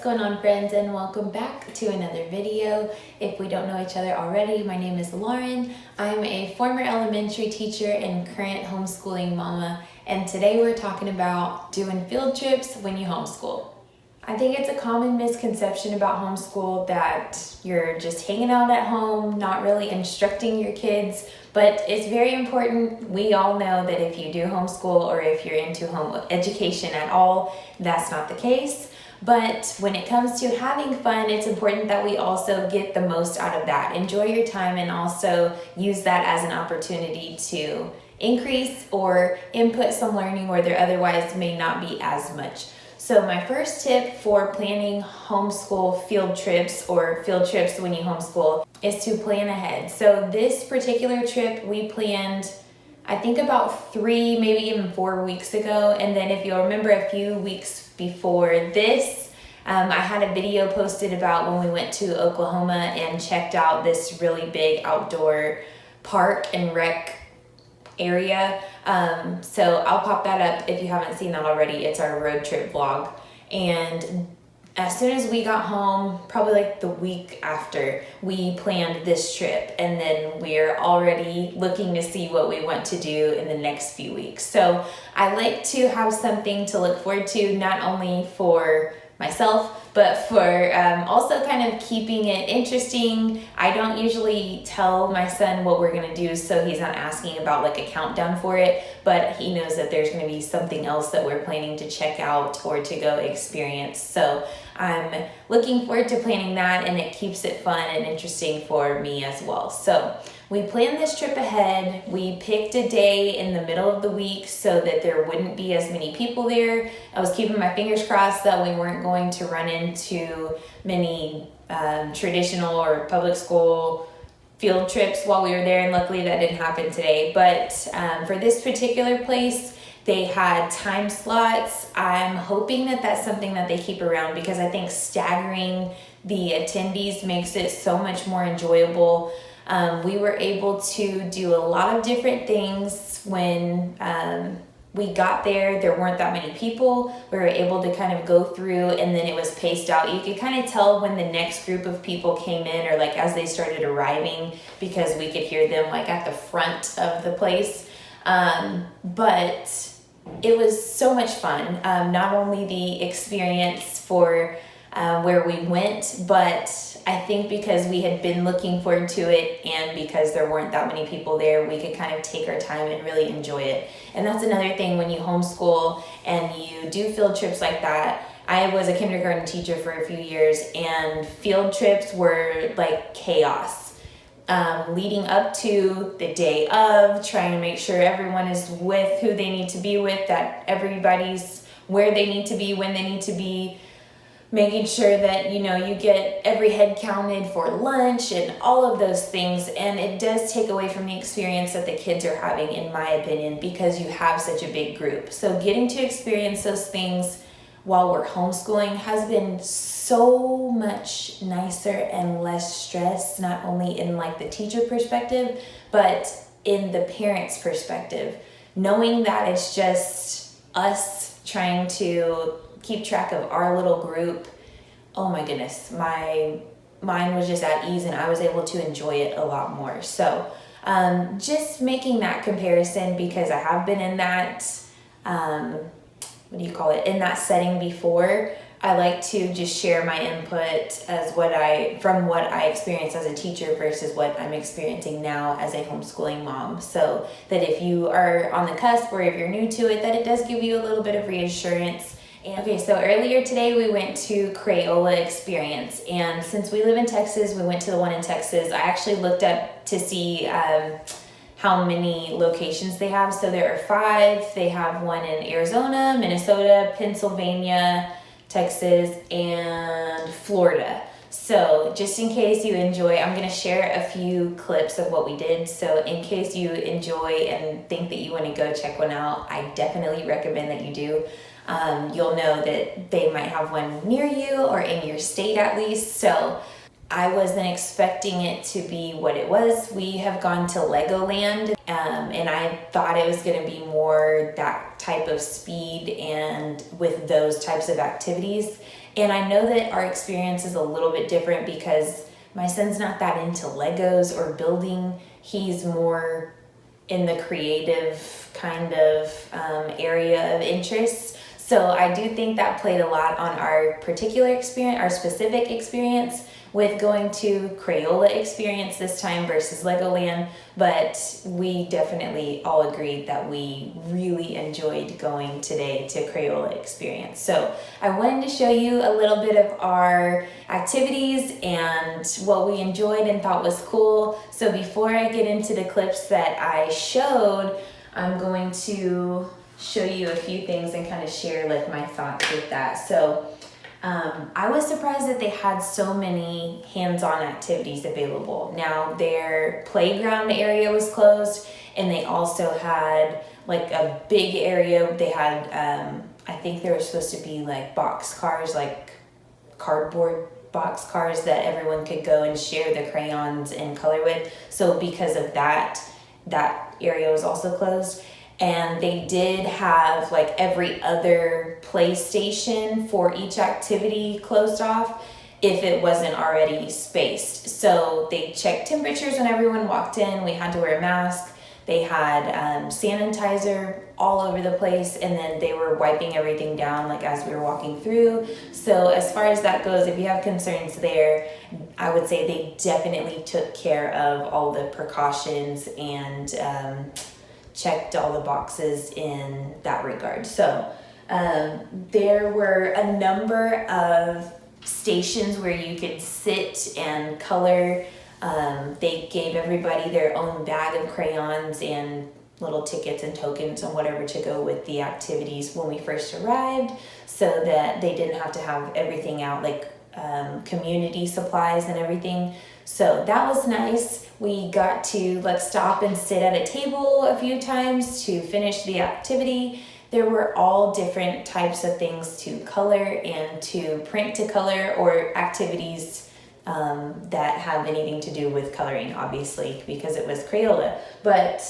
going on, friends, and welcome back to another video. If we don't know each other already, my name is Lauren. I'm a former elementary teacher and current homeschooling mama, and today we're talking about doing field trips when you homeschool. I think it's a common misconception about homeschool that you're just hanging out at home, not really instructing your kids, but it's very important. We all know that if you do homeschool or if you're into home education at all, that's not the case. But when it comes to having fun, it's important that we also get the most out of that. Enjoy your time and also use that as an opportunity to increase or input some learning where there otherwise may not be as much. So my first tip for planning homeschool field trips or field trips when you homeschool is to plan ahead. So this particular trip we planned, I think about 3, maybe even 4 weeks ago. And then if you'll remember a few weeks before this, I had a video posted about when we went to Oklahoma and checked out this really big outdoor park and rec area. So I'll pop that up if you haven't seen that already. It's our road trip vlog. And as soon as we got home, probably like the week after, we planned this trip, and then we're already looking to see what we want to do in the next few weeks. So I like to have something to look forward to, not only for myself, but for also kind of keeping it interesting. I don't usually tell my son what we're gonna do, so he's not asking about like a countdown for it, but he knows that there's gonna be something else that we're planning to check out or to go experience. So I'm looking forward to planning that, and it keeps it fun and interesting for me as well. So we planned this trip ahead. We picked a day in the middle of the week so that there wouldn't be as many people there. I was keeping my fingers crossed that we weren't going to run into many traditional or public school field trips while we were there, and luckily that didn't happen today. But for this particular place, they had time slots. I'm hoping that that's something that they keep around, because I think staggering the attendees makes it so much more enjoyable. We were able to do a lot of different things when we got there. There weren't that many people. We were able to kind of go through, and then it was paced out. You could kind of tell when the next group of people came in, or like as they started arriving, because we could hear them like at the front of the place. But it was so much fun. Not only the experience for where we went, but I think because we had been looking forward to it, and because there weren't that many people there, we could kind of take our time and really enjoy it. And that's another thing when you homeschool and you do field trips like that. I was a kindergarten teacher for a few years, and field trips were like chaos. Leading up to the day of, trying to make sure everyone is with who they need to be with, that everybody's where they need to be, when they need to be, making sure that, you know, you get every head counted for lunch and all of those things. And it does take away from the experience that the kids are having, in my opinion, because you have such a big group. So getting to experience those things while we're homeschooling has been so much nicer and less stress, not only in like the teacher perspective, but in the parents' perspective. Knowing that it's just us trying to keep track of our little group. Oh my goodness, my mind was just at ease, and I was able to enjoy it a lot more. So just making that comparison, because I have been in that, in that setting before. I like to just share my input as from what I experienced as a teacher versus what I'm experiencing now as a homeschooling mom. So that if you are on the cusp, or if you're new to it, that it does give you a little bit of reassurance. Okay, so earlier today we went to Crayola Experience, and since we live in Texas, we went to the one in Texas. I actually looked up to see how many locations they have. So there are 5. They have one in Arizona, Minnesota, Pennsylvania, Texas, and Florida. So just in case you enjoy, I'm going to share a few clips of what we did. So in case you enjoy and think that you want to go check one out, I definitely recommend that you do. You'll know that they might have one near you, or in your state at least. So I wasn't expecting it to be what it was. We have gone to Legoland, and I thought it was going to be more that type of speed and with those types of activities. And I know that our experience is a little bit different because my son's not that into Legos or building. He's more in the creative kind of area of interest. So I do think that played a lot on our particular experience, our specific experience with going to Crayola Experience this time versus Legoland, but we definitely all agreed that we really enjoyed going today to Crayola Experience. So I wanted to show you a little bit of our activities and what we enjoyed and thought was cool. So before I get into the clips that I showed, I'm going to show you a few things and kind of share like my thoughts with that. So I was surprised that they had so many hands-on activities available. Now their playground area was closed, and they also had like a big area. They had, I think there were supposed to be like box cars, like cardboard box cars that everyone could go and share the crayons and color with. So because of that, that area was also closed. And they did have like every other play station for each activity closed off if it wasn't already spaced. So they checked temperatures when everyone walked in. We had to wear a mask. They had sanitizer all over the place, and then they were wiping everything down like as we were walking through. So as far as that goes, if you have concerns there, I would say they definitely took care of all the precautions and checked all the boxes in that regard. So there were a number of stations where you could sit and color. They gave everybody their own bag of crayons and little tickets and tokens and whatever to go with the activities when we first arrived, so that they didn't have to have everything out, like community supplies and everything. So that was nice. We got to like stop and sit at a table a few times to finish the activity. There were all different types of things to color and to print to color, or activities that have anything to do with coloring, obviously, because it was Crayola. But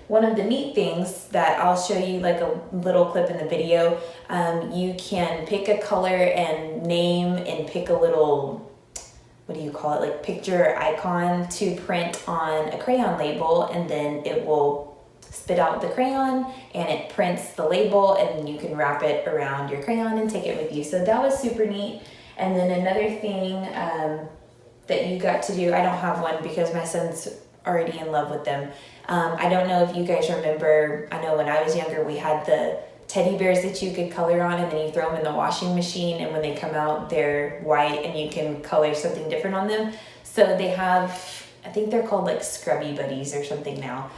one of the neat things that I'll show you like a little clip in the video, you can pick a color and name and pick a little, what do you call it, like picture or icon to print on a crayon label, and then it will spit out the crayon and it prints the label, and then you can wrap it around your crayon and take it with you. So that was super neat. And then another thing that you got to do, I don't have one because my son's already in love with them. I don't know if you guys remember, I know when I was younger we had the teddy bears that you could color on, and then you throw them in the washing machine, and when they come out they're white and you can color something different on them. So they have, I think they're called like Scrubby Buddies or something now.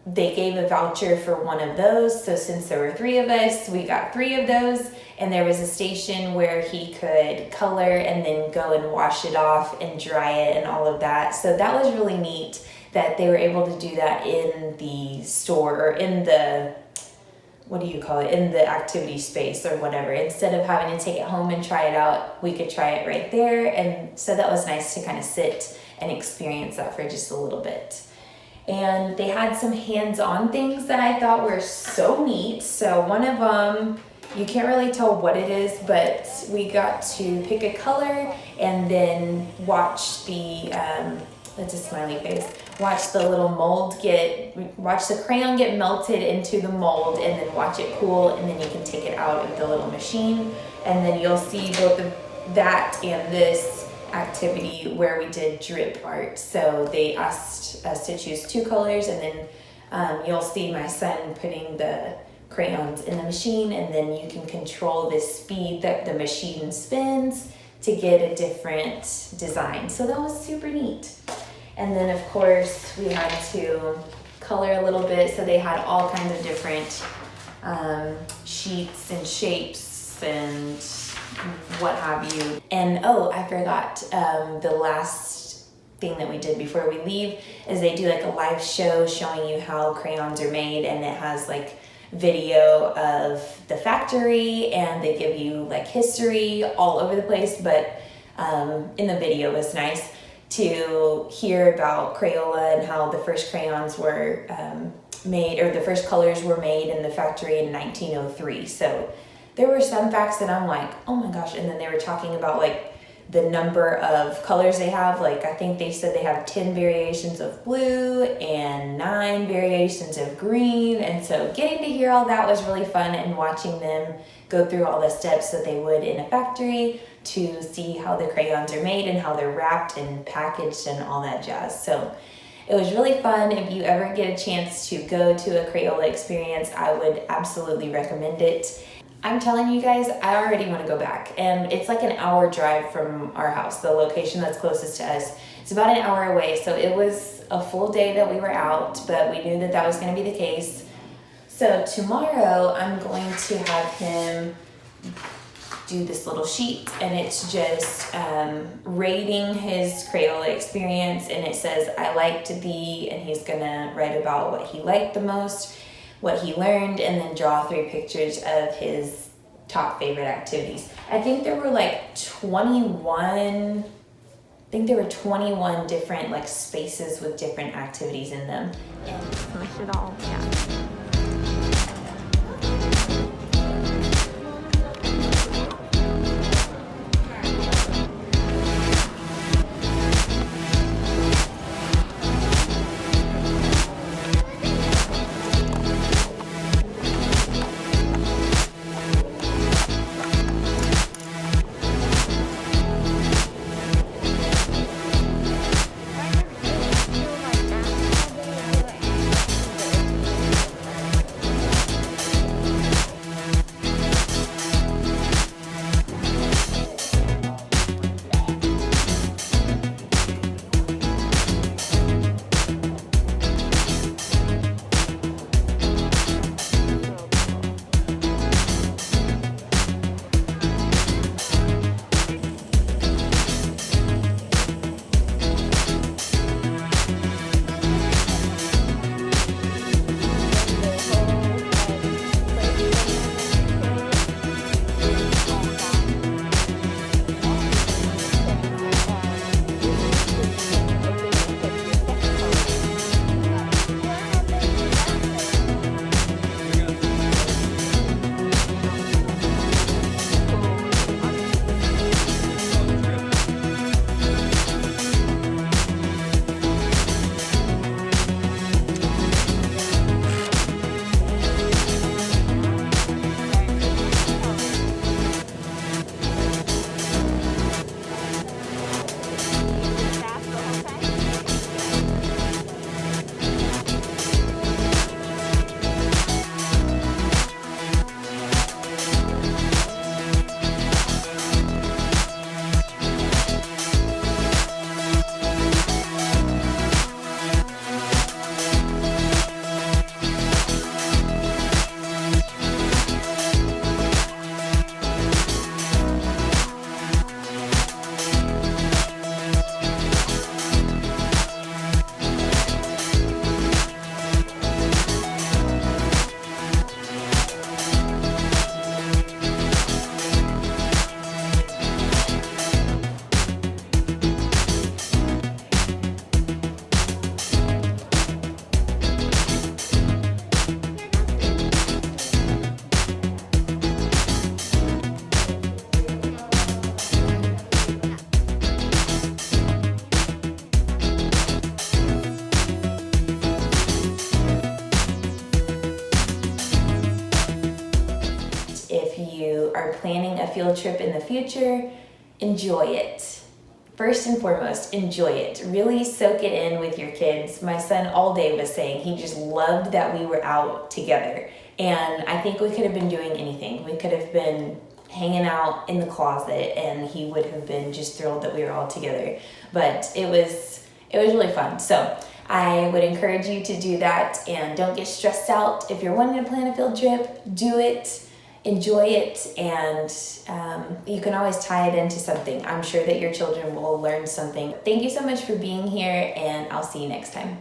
They gave a voucher for one of those, so since there were 3 of us, we got 3 of those, and there was a station where he could color and then go and wash it off and dry it and all of that. So that was really neat that they were able to do that in the store, or in the, what do you call it, in the activity space or whatever. Instead of having to take it home and try it out, we could try it right there. And so that was nice to kind of sit and experience that for just a little bit. And they had some hands-on things that I thought were so neat. So one of them, you can't really tell what it is, but we got to pick a color and then watch the, that's a smiley face, watch the little mold watch the crayon get melted into the mold, and then watch it cool, and then you can take it out of the little machine. And then you'll see both of that and this activity where we did drip art. So they asked us to choose 2 colors, and then you'll see my son putting the crayons in the machine, and then you can control the speed that the machine spins to get a different design. So that was super neat. And then of course we had to color a little bit, so they had all kinds of different sheets and shapes and what have you. And oh, I forgot, the last thing that we did before we leave is they do like a live show showing you how crayons are made, and it has like video of the factory, and they give you like history all over the place. But in the video, it was nice to hear about Crayola and how the first crayons were made, or the first colors were made in the factory in 1903. So there were some facts that I'm like, oh my gosh. And then they were talking about like the number of colors they have. Like I think they said they have 10 variations of blue and 9 variations of green. And so getting to hear all that was really fun, and watching them go through all the steps that they would in a factory to see how the crayons are made and how they're wrapped and packaged and all that jazz. So it was really fun. If you ever get a chance to go to a Crayola Experience, I would absolutely recommend it. I'm telling you guys, I already want to go back, and it's like an hour drive from our house. The location that's closest to us is about an hour away, so it was a full day that we were out, but we knew that that was going to be the case. So tomorrow I'm going to have him do this little sheet, and it's just rating his Crayola experience, and it says I liked the, and he's gonna write about what he liked the most, what he learned, and then draw 3 pictures of his top favorite activities. I think there were like 21 different like spaces with different activities in them. And push it all down. Are planning a field trip in the future, enjoy it. First and foremost, enjoy it. Really soak it in with your kids. My son all day was saying he just loved that we were out together. And I think we could have been doing anything. We could have been hanging out in the closet, and he would have been just thrilled that we were all together. But it was really fun. So I would encourage you to do that, and don't get stressed out. If you're wanting to plan a field trip, do it. Enjoy it, and you can always tie it into something. I'm sure that your children will learn something. Thank you so much for being here, and I'll see you next time.